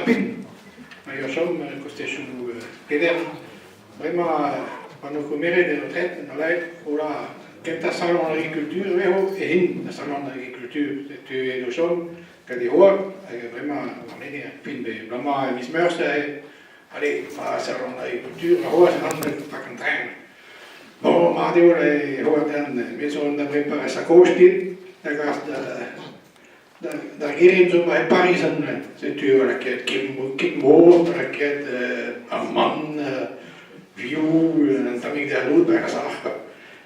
rapide. Mais je som costé sur Peder. Vraiment, quand on commet des retraites, on a là, quand tu salon d'agriculture, et le salon d'agriculture, tu es le som, que des rois, vraiment, on est bien, vraiment, mis meurs, allez, à salon d'agriculture, la roi, c'est pas qu'un train. Bon, maar die worden dan met zo'n sacoche, daar geen zo bij Paris en c'est tu la quête mort, la quête un man vieux, un famille de l'autre, ben ça va.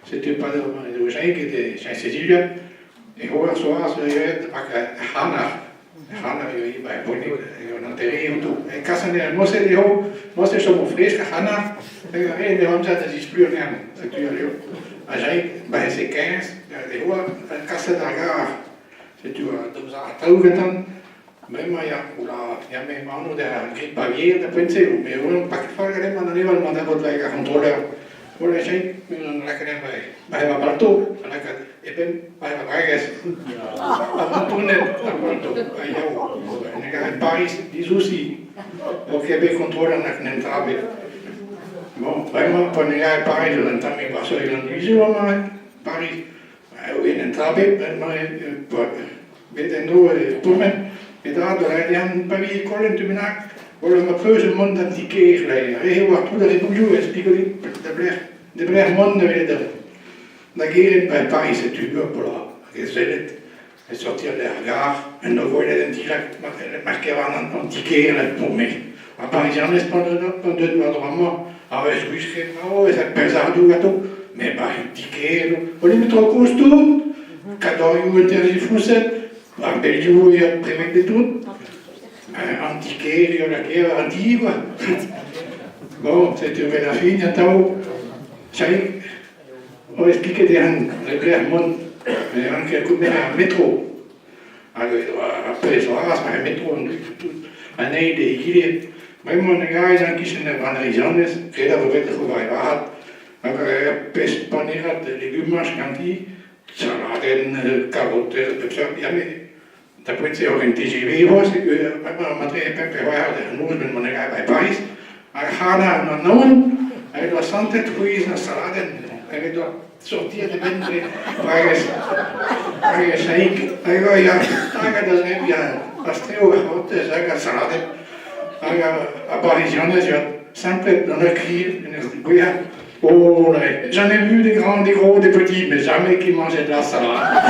C'était pas de gens qui étaient chez Cécilia. Et hoor zoals je Hanna, je bij Bonnie, je enterré en tout. En Cassaner, moi c'est sur mon frère, Hanna, et les hommes ça ne plus rien. C'est tu as ben c'est 15, les hoor, Cassaner gar. C'est tu as donc ça trouvetan. Même il y a même un de grippe aviaire de penser, mais on pas que faire les man niveau man d'abord la contrôleur. Voilà, j'ai la crème by la balto, la et ben by la bragues. Avant tourner la balto, à Paris, dis aussi. Au Québec contrôle la crème trabe. Bon, vraiment pour aller à Paris, je l'entends mais pas sur une vision Paris. Oui, une trabe, mais nous pour même et daar de la pas vie école tu menac. Voilà, ma peu je monde antiquaire là, et voir tout les bouillons explique de blair monde de la guerre par Paris c'est tu peux pour là, et sortir de la gare, et nous voyons l'antiquaire marqué en antiquaire là pour moi. À Paris j'en ai pas de droit avec ce que je fais, oh ça pèse à tout gâteau, mais pas antiquaire, on les met trop costaud, quand on y met des foussettes. En Belgique, il y a prévu de tout. Antiquaire, il y a la guerre antique. Bon, c'était la fin, il y a tout. On expliquait des gens, les clairs montent, mais on a coupé un métro. Alors, après, ça va, c'est un métro, un aide, il est. Même mon gars, ils ont qui sont en région, qui est là, vous êtes trouvé à alors, peste panera de légumes, canti, salade, carottes, tout ça, il y a da poi ook in TGW was, ik materiële pepe waren genoemd met mijn bij Paris. Maar ga naar Noen, hij was altijd goed naar salade, hij was sortir de mensen, hij zei, hij was ja, hij dat is ja, als trio gehad, hij zei salade, hij apparitionnes, ja, sempre dans le cri, in het goeie. Oh, j'en ai vu des grands, des gros, des petits, mais jamais qui mangeaient de la salade.